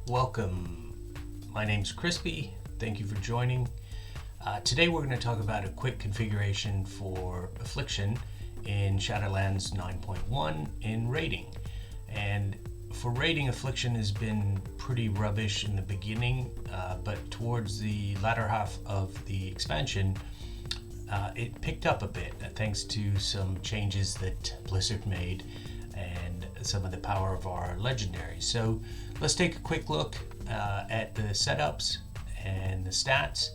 Welcome. My name's Crispy. Thank you for joining. Today we're going to talk about a quick configuration for Affliction in Shadowlands 9.1 in Raiding. And for Raiding, Affliction has been pretty rubbish in the beginning, but towards the latter half of the expansion, it picked up a bit thanks to some changes that Blizzard made and some of the power of our legendaries. So let's take a quick look at the setups and the stats,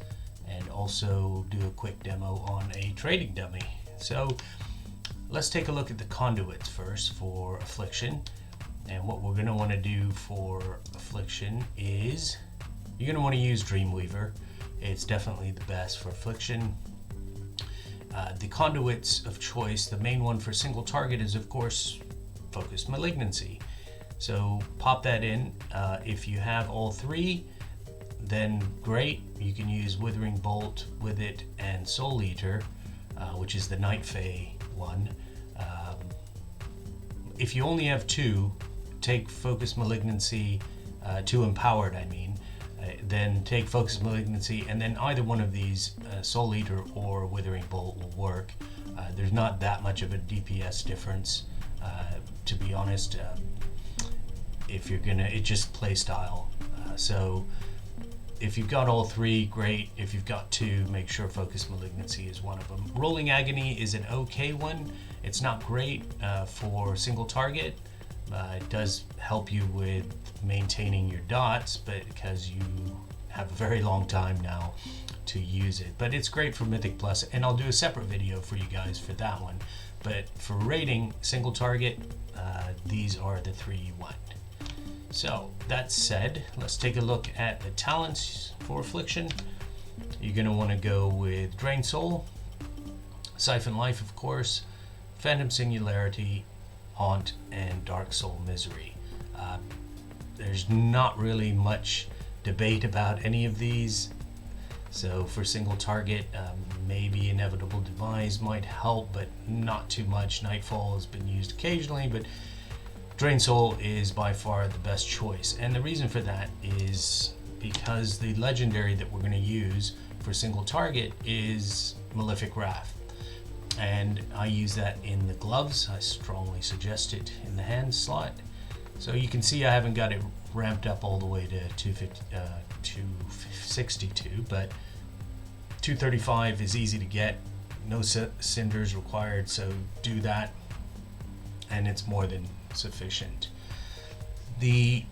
and also do a quick demo on a trading dummy. So let's take a look at the conduits first for Affliction. And what we're going to want to do for Affliction is you're going to want to use Dreamweaver. It's definitely the best for Affliction. The conduits of choice, the main one for single target is of course Focused Malignancy. So pop that in. If you have all three, then great. You can use Withering Bolt with it and Soul Eater, which is the Night Fae one. If you only have two, take Focused Malignancy, two Empowered I mean, then take Focused Malignancy, and then either one of these, Soul Eater or Withering Bolt, will work. There's not that much of a DPS difference, to be honest. If you're gonna, it's just play style. So if you've got all three, great. If you've got two, make sure Focused Malignancy is one of them. Rolling Agony is an okay one. It's not great for single target. It does help you with maintaining your dots, but because you have a very long time now to use it. But it's great for Mythic Plus, and I'll do a separate video for you guys for that one. But for raiding single target, these are the three you want. So that said, let's take a look at the talents for Affliction. You're going to want to go with Drain Soul, Siphon Life of course, Phantom Singularity, Haunt, and Dark Soul Misery. There's not really much debate about any of these. So for single target, maybe Inevitable Demise might help, but not too much. Nightfall has been used occasionally, but Drain Soul is by far the best choice. And the reason for that is because the legendary that we're going to use for single target is Malefic Wrath. And I use that in the gloves. I strongly suggest it in the hand slot. So you can see I haven't got it ramped up all the way to 262, but 235 is easy to get. No cinders required, so do that, and it's more than sufficient. The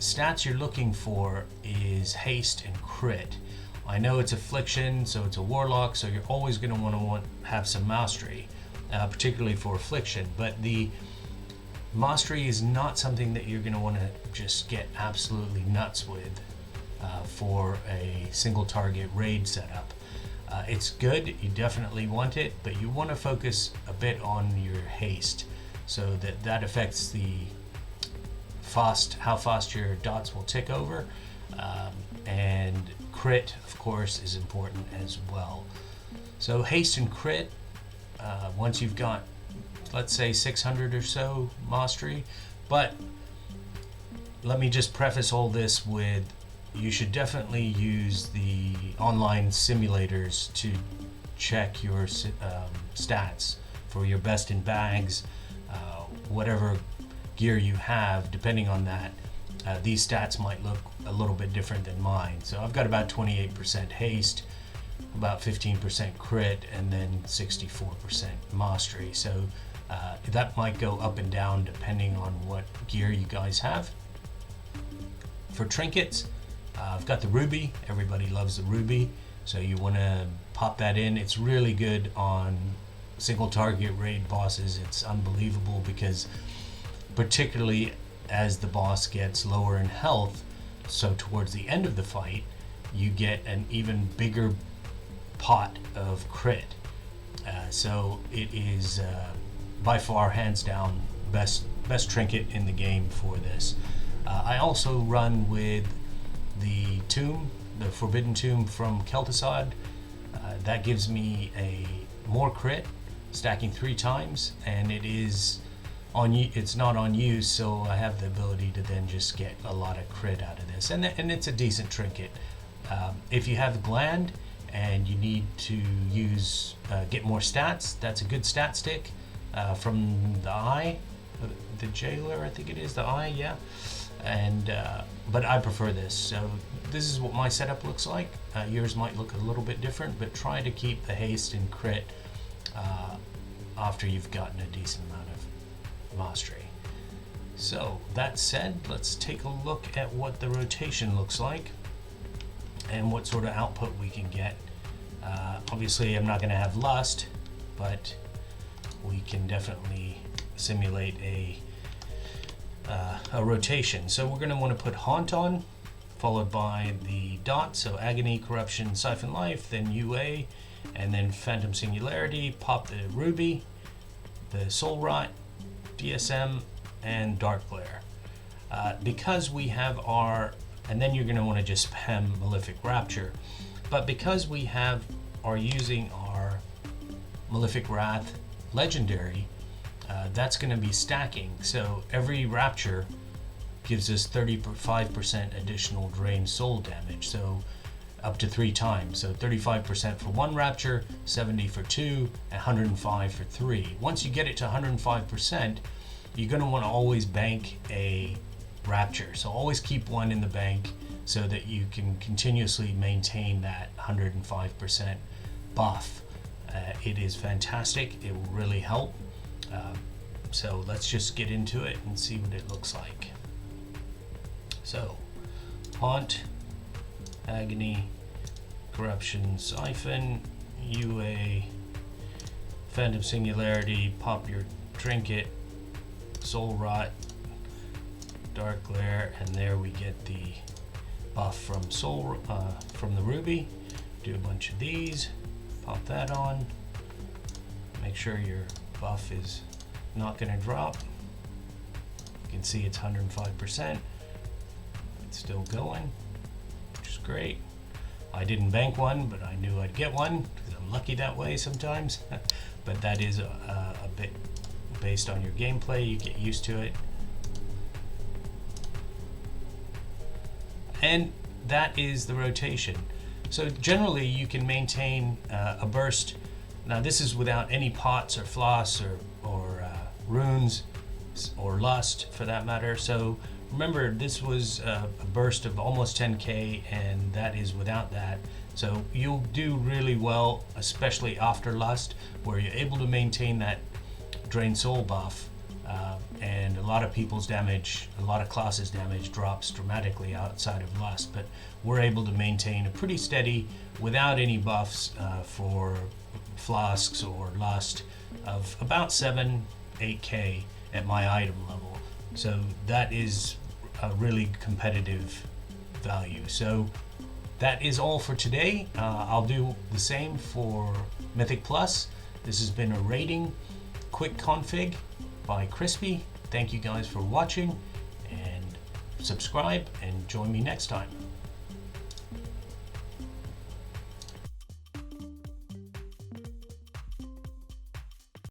stats you're looking for is haste and crit. I know it's Affliction, so it's a Warlock, so you're always going to want to have some mastery, particularly for Affliction, but the mastery is not something that you're going to want to just get absolutely nuts with for a single target raid setup. It's good, you definitely want it, but you want to focus a bit on your haste, so that affects the how fast your dots will tick over, and crit of course is important as well. So haste and crit, once you've got, let's say 600 or so mastery, but let me just preface all this with, you should definitely use the online simulators to check your stats for your best in bags, whatever gear you have. Depending on that, these stats might look a little bit different than mine. So I've got about 28% haste, about 15% crit, and then 64% mastery. So that might go up and down depending on what gear you guys have. For trinkets, I've got the ruby. Everybody loves the ruby, so you want to pop that in. It's really good on single target raid bosses. It's unbelievable, because particularly as the boss gets lower in health, so towards the end of the fight, you get an even bigger pot of crit. So it is by far, hands down, best trinket in the game for this. I also run with the tomb, the Forbidden Tomb from Kel'Thuzad. That gives me a more crit, stacking 3 times, and it is it's not on use, so I have the ability to then just get a lot of crit out of this, and it's a decent trinket. If you have gland and you need to use get more stats, that's a good stat stick from the eye, the jailer, I think it is the eye, yeah. And but I prefer this. So this is what my setup looks like. Yours might look a little bit different, but try to keep the haste and crit after you've gotten a decent amount of mastery. So that said, let's take a look at what the rotation looks like and what sort of output we can get. Obviously I'm not going to have lust, but we can definitely simulate a rotation. So we're going to want to put haunt on, followed by the dot, so agony, corruption, siphon life, then UA, and then phantom singularity, pop the ruby, the soul rot, DSM, and dark glare. Because we have our, and then you're going to want to just spam malefic rapture, but because we are using our malefic wrath legendary, that's going to be stacking. So every rapture gives us 35% additional drained soul damage, so up to 3 times. So 35% for 1 rapture, 70 for 2, and 105 for 3. Once you get it to 105%, you're going to want to always bank a rapture. So always keep one in the bank so that you can continuously maintain that 105% buff. It is fantastic. It will really help. So let's just get into it and see what it looks like. So, haunt, agony, corruption, siphon, UA, phantom singularity, pop your trinket, soul rot, dark glare, and there we get the buff from from the ruby. Do a bunch of these, pop that on, make sure your buff is not going to drop. You can see it's 105%. It's still going, which is great. I didn't bank one, but I knew I'd get one because I'm lucky that way sometimes. But that is a bit based on your gameplay. You get used to it. And that is the rotation. So generally you can maintain a burst. Now this is without any pots or floss or runes or lust for that matter. So remember, this was a burst of almost 10k, and that is without that. So you'll do really well, especially after lust, where you're able to maintain that drain soul buff, and a lot of people's damage, a lot of classes damage drops dramatically outside of lust, but we're able to maintain a pretty steady, without any buffs for flasks or lust, of about 7-8k at my item level. So that is a really competitive value. So that is all for today. I'll do the same for Mythic Plus. This has been a raiding quick config by Crispy. Thank you guys for watching, and subscribe and join me next time.